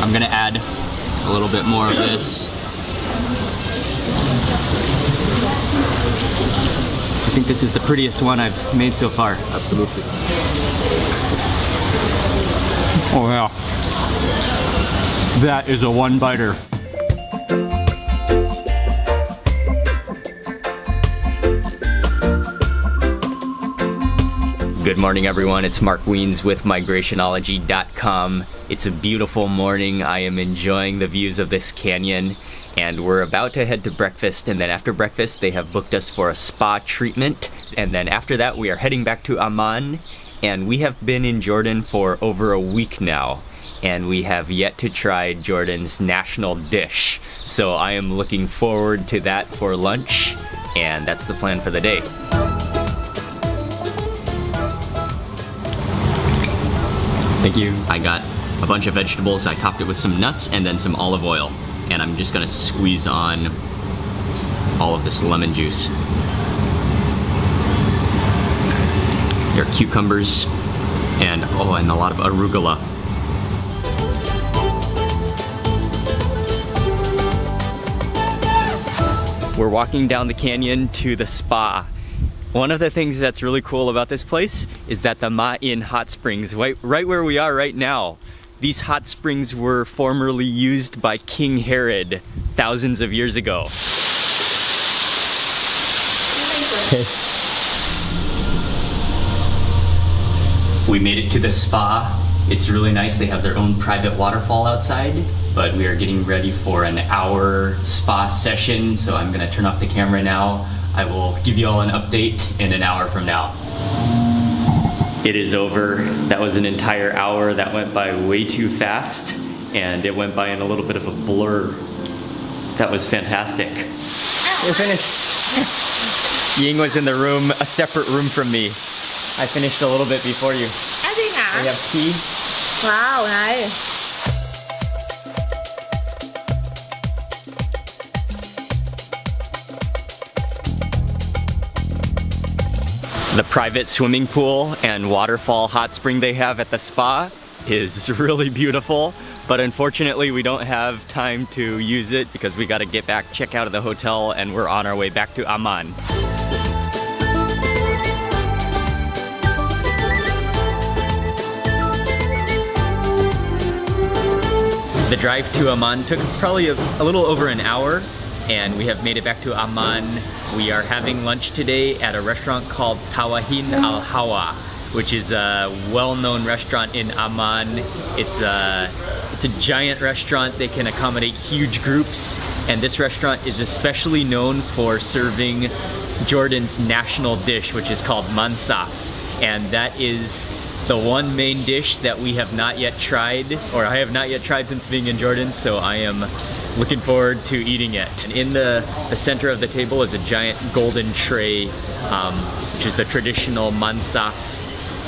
I'm gonna add a little bit more of this. I think this is the prettiest one I've made so far. Absolutely. Oh yeah. That is a one-biter. Good morning, everyone. It's Mark Wiens with migrationology.com. It's a beautiful morning. I am enjoying the views of this canyon, and we're about to head to breakfast, and then after breakfast they have booked us for a spa treatment, and then after that we are heading back to Amman, and we have been in Jordan for over a week now, and we have yet to try Jordan's national dish. So I am looking forward to that for lunch, and that's the plan for the day. Thank you. I got a bunch of vegetables. I topped it with some nuts and then some olive oil. And I'm just gonna squeeze on all of this lemon juice. There are cucumbers and a lot of arugula. We're walking down the canyon to the spa. One of the things that's really cool about this place is that the Ma'in hot springs, right where we are right now, these hot springs were formerly used by King Herod thousands of years ago. Okay. We made it to the spa. It's really nice. They have their own private waterfall outside, but we are getting ready for an hour spa session, so I'm gonna turn off the camera now. I will give you all an update in an hour from now. It is over. That was an entire hour. That went by way too fast, and it went by in a little bit of a blur. That was fantastic. We're finished. Ying was in the room, a separate room from me. I finished a little bit before you. We have tea. Wow, nice. The private swimming pool and waterfall hot spring they have at the spa is really beautiful, but unfortunately we don't have time to use it because we got to get back, check out of the hotel, and we're on our way back to Amman. The drive to Amman took probably a little over an hour, and we have made it back to Amman. We are having lunch today at a restaurant called Tawahin Al Hawa, which is a well-known restaurant in Amman. It's a giant restaurant. They can accommodate huge groups, and this restaurant is especially known for serving Jordan's national dish, which is called Mansaf, and that is the one main dish that we have not yet tried, or I have not yet tried since being in Jordan, so I am looking forward to eating it. And in the center of the table is a giant golden tray, which is the traditional Mansaf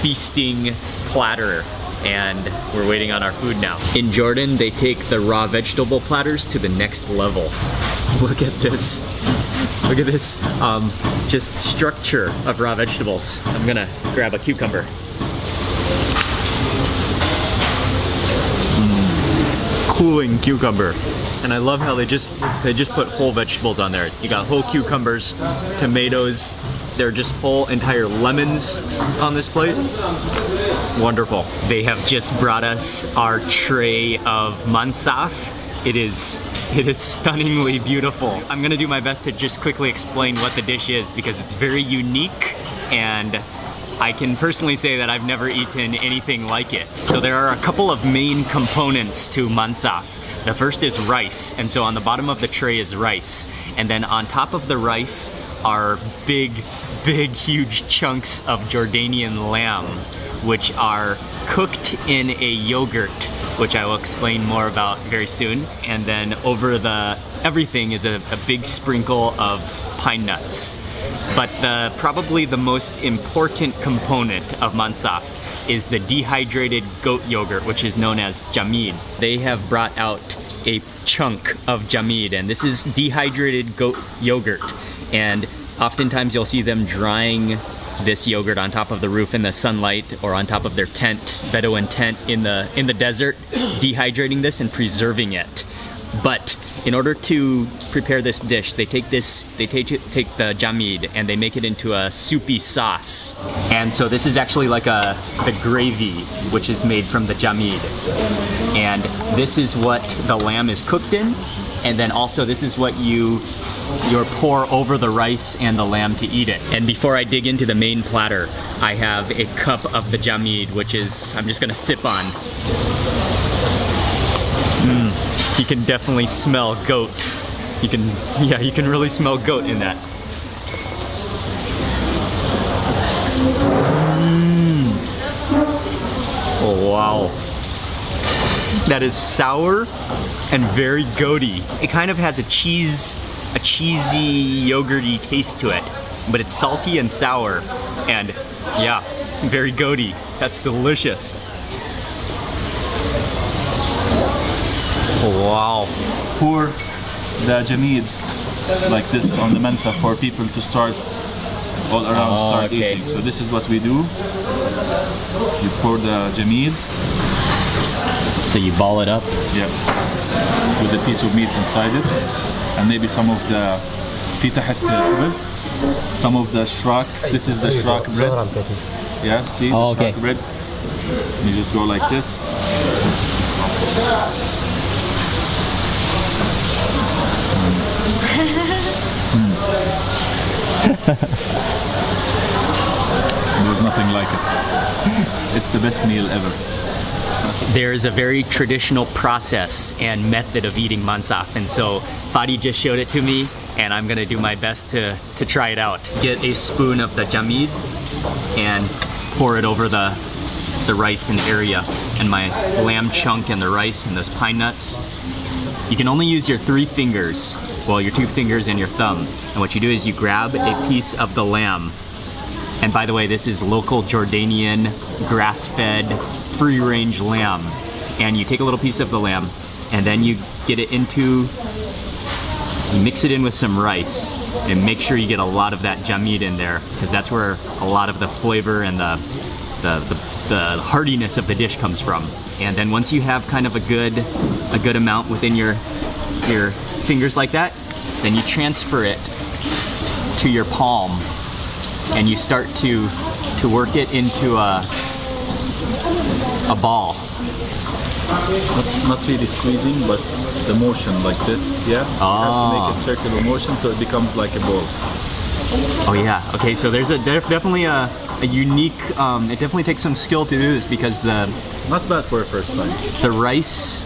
feasting platter, and we're waiting on our food now. In Jordan, they take the raw vegetable platters to the next level. Look at this. Look at this just structure of raw vegetables. I'm gonna grab a cucumber. Cooling cucumber. And I love how they just put whole vegetables on there. You got whole cucumbers, tomatoes, they're just whole entire lemons on this plate. Wonderful. They have just brought us our tray of Mansaf. It is stunningly beautiful. I'm gonna do my best to just quickly explain what the dish is because it's very unique, and I can personally say that I've never eaten anything like it. So there are a couple of main components to Mansaf. The first is rice, and so on the bottom of the tray is rice. And then on top of the rice are big, huge chunks of Jordanian lamb, which are cooked in a yogurt, which I will explain more about very soon. And then over everything is a big sprinkle of pine nuts. But probably the most important component of Mansaf is the dehydrated goat yogurt, which is known as jamid. They have brought out a chunk of jamid, and this is dehydrated goat yogurt. And oftentimes you'll see them drying this yogurt on top of the roof in the sunlight or on top of their tent, Bedouin tent in the desert, dehydrating this and preserving it. But in order to prepare this dish, they take the jamid and they make it into a soupy sauce. And so this is actually like the gravy, which is made from the jamid. And this is what the lamb is cooked in. And then also this is what you pour over the rice and the lamb to eat it. And before I dig into the main platter, I have a cup of the jamid, which is, I'm just gonna sip on. You can definitely smell goat. You can really smell goat in that. Oh wow. That is sour and very goaty. It kind of has a cheesy, yogurty taste to it, but it's salty and sour, and yeah, very goaty. That's delicious. Oh, wow. Pour the jamid like this on the Mansaf for people to start all around start eating. So this is what we do. You pour the jamid. So you ball it up? Yeah. With a piece of meat inside it. And maybe some of the fitahat khubz, some of the shrak. This is the shrak bread. Yeah, see the shrak bread? You just go like this. There's nothing like it. It's the best meal ever. There's a very traditional process and method of eating mansaf, and so Fadi just showed it to me, and I'm gonna do my best to try it out. Get a spoon of the jamid and pour it over the rice and area, and my lamb chunk and the rice and those pine nuts. You can only use your 3 fingers, well, your 2 fingers and your thumb. And what you do is you grab a piece of the lamb. And by the way, this is local Jordanian, grass-fed, free-range lamb. And you take a little piece of the lamb, and then you get it you mix it in with some rice, and make sure you get a lot of that jamid in there, because that's where a lot of the flavor and the heartiness of the dish comes from. And then once you have kind of a good amount within your fingers like that, then you transfer it to your palm, and you start to work it into a ball. Not really squeezing, but the motion like this, yeah? You have to make it circular motion so it becomes like a ball. Oh yeah, okay, so there's definitely a unique, it definitely takes some skill to do this, because Not bad for a first time. the rice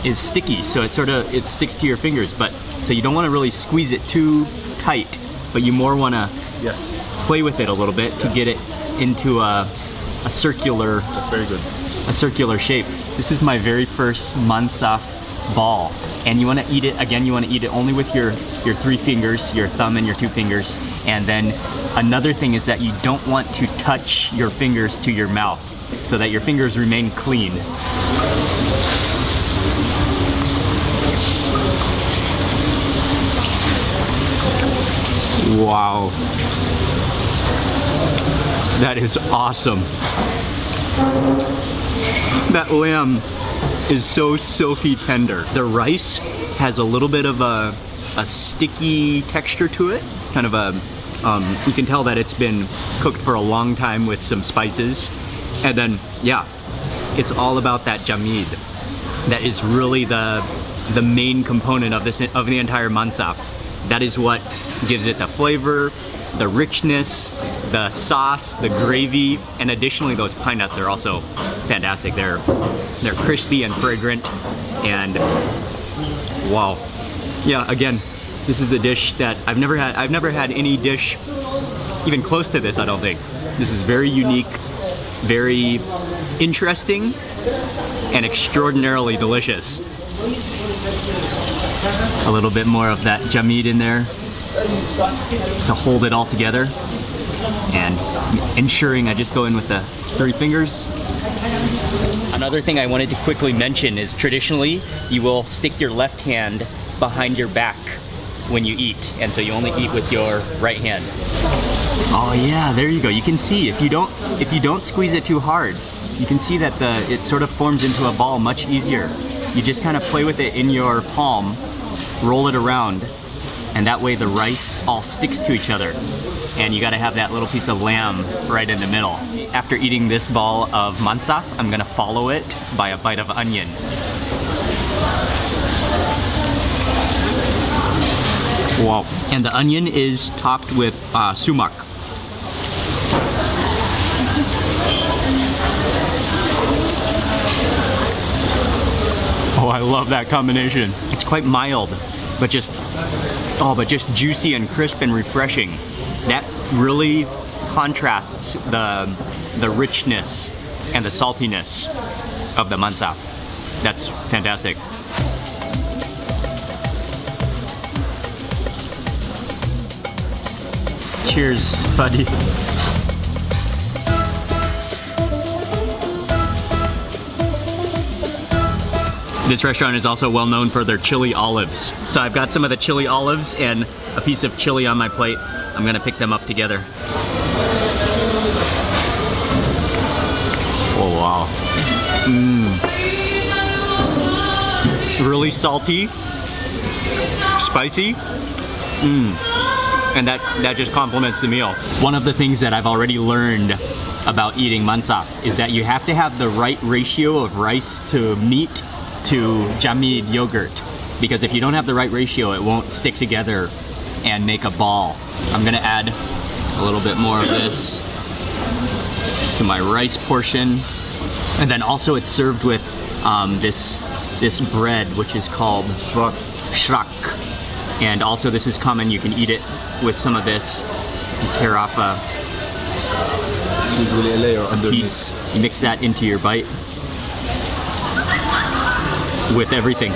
is sticky, so it sticks to your fingers, but so you don't want to really squeeze it too tight, but you more want to play with it a little bit to get it into a circular. That's very good. A circular shape. This is my very first mansaf ball, and you want to eat it again. You want to eat it only with your 3 fingers, your thumb and your 2 fingers, and then another thing is that you don't want to touch your fingers to your mouth, so that your fingers remain clean. Wow. That is awesome. That lamb is so silky tender. The rice has a little bit of a sticky texture to it. Kind of you can tell that it's been cooked for a long time with some spices. And then, yeah, it's all about that jamid. That is really the main component of the entire mansaf. That is what gives it the flavor, the richness, the sauce, the gravy, and additionally those pine nuts are also fantastic. They're crispy and fragrant, and wow. Yeah, again, this is a dish that I've never had any dish even close to this, I don't think. This is very unique, very interesting, and extraordinarily delicious. A little bit more of that jamid in there to hold it all together, and ensuring I just go in with the 3 fingers. Another thing I wanted to quickly mention is traditionally you will stick your left hand behind your back when you eat, and so you only eat with your right hand. Oh yeah, there you go. You can see if you don't squeeze it too hard, you can see that it sort of forms into a ball much easier. You just kind of play with it in your palm, roll it around, and that way the rice all sticks to each other. And you got to have that little piece of lamb right in the middle. After eating this ball of mansaf, I'm gonna follow it by a bite of onion. Wow. And the onion is topped with sumac. Oh, I love that combination. It's quite mild, but just juicy and crisp and refreshing. That really contrasts the richness and the saltiness of the mansaf. That's fantastic. Cheers, buddy. This restaurant is also well known for their chili olives. So I've got some of the chili olives and a piece of chili on my plate. I'm gonna pick them up together. Oh wow. Really salty, spicy. And that just complements the meal. One of the things that I've already learned about eating mansaf is that you have to have the right ratio of rice to meat to jamid yogurt, because if you don't have the right ratio, it won't stick together and make a ball. I'm gonna add a little bit more of this to my rice portion, and then also it's served with this bread which is called shrak. And also this is common, you can eat it with some of this. You tear off a piece, you mix that into your bite with everything.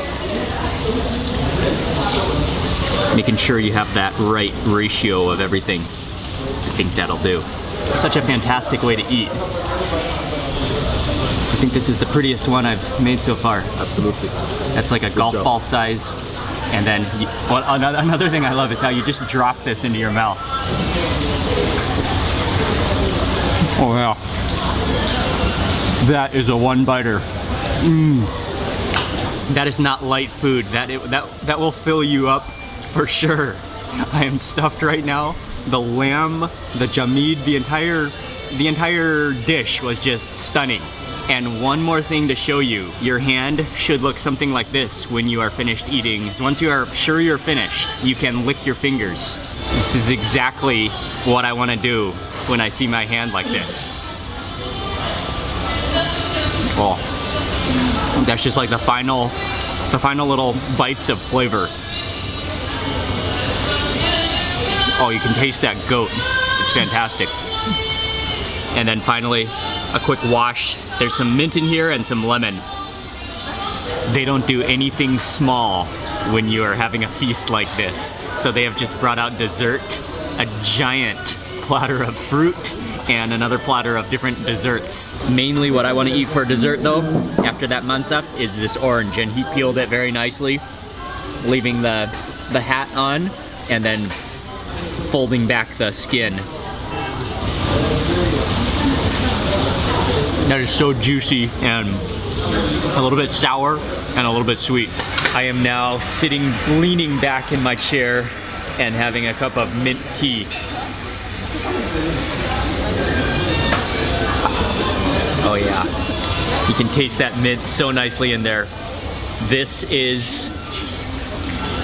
Making sure you have that right ratio of everything. I think that'll do. Such a fantastic way to eat. I think this is the prettiest one I've made so far. Absolutely. That's like a golf ball size. And then, another thing I love is how you just drop this into your mouth. Oh yeah. That is a one-biter. That is not light food. That will fill you up for sure. I am stuffed right now. The lamb, the jamid, the entire dish was just stunning. And one more thing to show you, your hand should look something like this when you are finished eating. Once you are sure you're finished, you can lick your fingers. This is exactly what I want to do when I see my hand like this. Oh, that's just like the final little bites of flavor. Oh, you can taste that goat. It's fantastic. And then finally, a quick wash. There's some mint in here and some lemon. They don't do anything small when you are having a feast like this. So they have just brought out dessert, a giant platter of fruit, and another platter of different desserts. Mainly what I want to eat for dessert though, after that mansaf, is this orange, and he peeled it very nicely, leaving the hat on, and then folding back the skin. That is so juicy and a little bit sour and a little bit sweet. I am now leaning back in my chair and having a cup of mint tea. Oh yeah, you can taste that mint so nicely in there. This is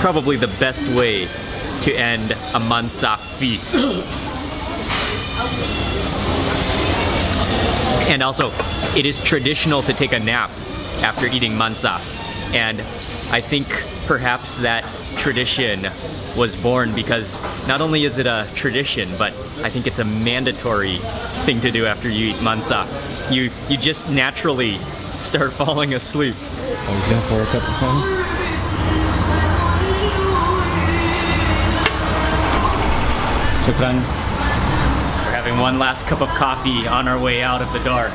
probably the best way to end a mansaf feast. And also, it is traditional to take a nap after eating mansaf. And I think perhaps that tradition was born because not only is it a tradition, but I think it's a mandatory thing to do after you eat mansaf. You just naturally start falling asleep. Are you going for a cup of coffee? Shukran. We're having one last cup of coffee on our way out of the door.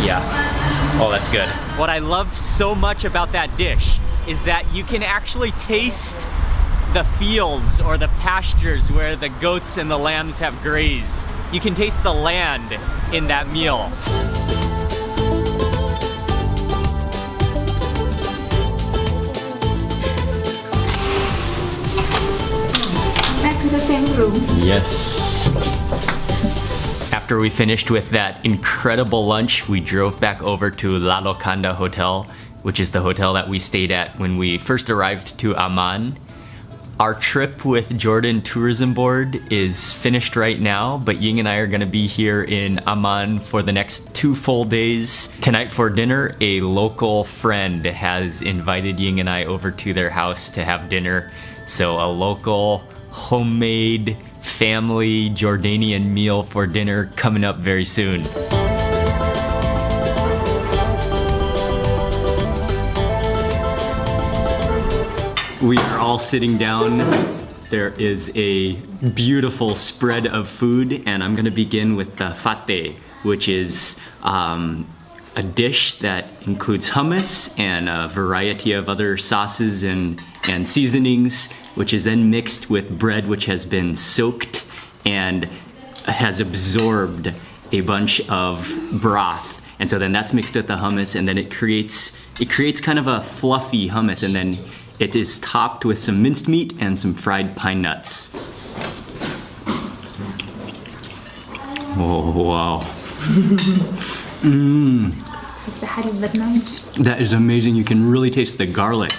Yeah. Oh, that's good. What I loved so much about that dish is that you can actually taste the fields or the pastures where the goats and the lambs have grazed. You can taste the land in that meal. Back to the same room. Yes. After we finished with that incredible lunch, we drove back over to La Locanda Hotel, which is the hotel that we stayed at when we first arrived to Amman. Our trip with Jordan Tourism Board is finished right now, but Ying and I are gonna be here in Amman for the next 2 full days. Tonight for dinner, a local friend has invited Ying and I over to their house to have dinner. So a local, homemade, family Jordanian meal for dinner coming up very soon. We are all sitting down. There is a beautiful spread of food, and I'm gonna begin with the fateh, which is a dish that includes hummus and a variety of other sauces and seasonings, which is then mixed with bread which has been soaked and has absorbed a bunch of broth. And so then that's mixed with the hummus, and then it creates kind of a fluffy hummus, and then it is topped with some minced meat and some fried pine nuts. Oh, wow. That is amazing. You can really taste the garlic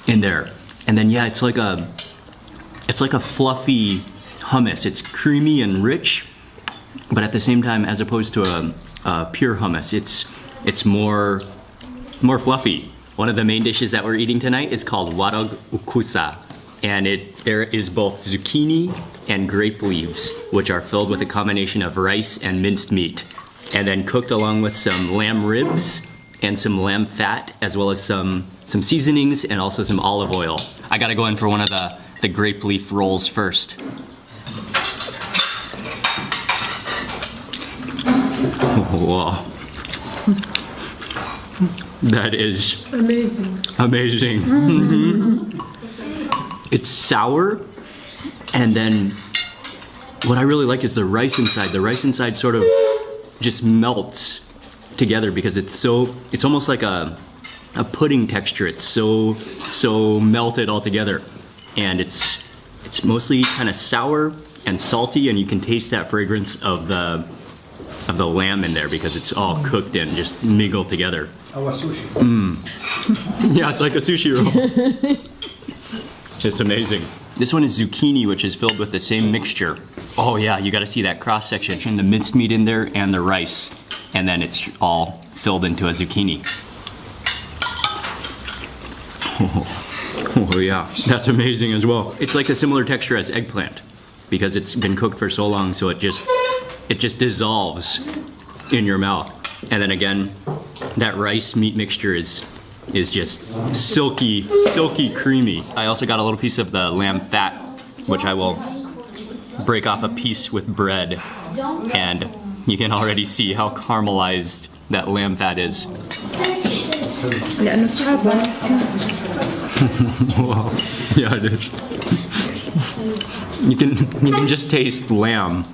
in there. And then yeah, it's like a fluffy hummus. It's creamy and rich, but at the same time, as opposed to a pure hummus, it's more fluffy. One of the main dishes that we're eating tonight is called warog ukusa, and there is both zucchini and grape leaves, which are filled with a combination of rice and minced meat, and then cooked along with some lamb ribs and some lamb fat, as well as some seasonings and also some olive oil. I gotta go in for one of the grape leaf rolls first. Wow. That is amazing. Amazing. Mm-hmm. It's sour, and then what I really like is the rice inside. The rice inside sort of just melts together because it's almost like a pudding texture. It's so melted all together, and it's mostly kind of sour and salty, and you can taste that fragrance of the lamb in there because it's all cooked and just mingled together. Our sushi. Yeah, it's like a sushi roll. It's amazing. This one is zucchini, which is filled with the same mixture. Oh yeah, you gotta see that cross section, the minced meat in there and the rice. And then it's all filled into a zucchini. Oh yeah, that's amazing as well. It's like a similar texture as eggplant because it's been cooked for so long, so it just dissolves in your mouth. And then again, that rice meat mixture is just silky creamy. I also got a little piece of the lamb fat, which I will break off a piece with bread, and you can already see how caramelized that lamb fat is. Wow. Yeah, it is. You can just taste lamb,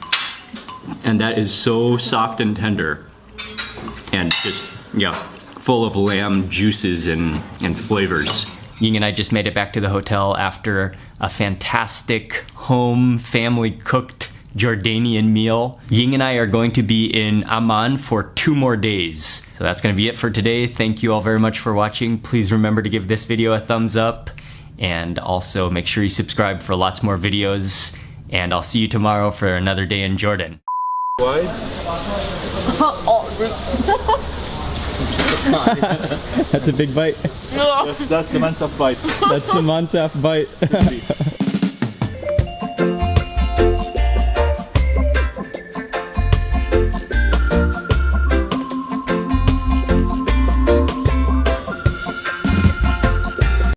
and that is so soft and tender, and just full of lamb juices and flavors. Ying and I just made it back to the hotel after a fantastic home family cooked Jordanian meal. Ying and I are going to be in Amman for 2 more days. So that's going to be it for today. Thank you all very much for watching. Please remember to give this video a thumbs up, and also make sure you subscribe for lots more videos. And I'll see you tomorrow for another day in Jordan. Why? That's a big bite. That's the Mansaf bite. That's the Mansaf bite.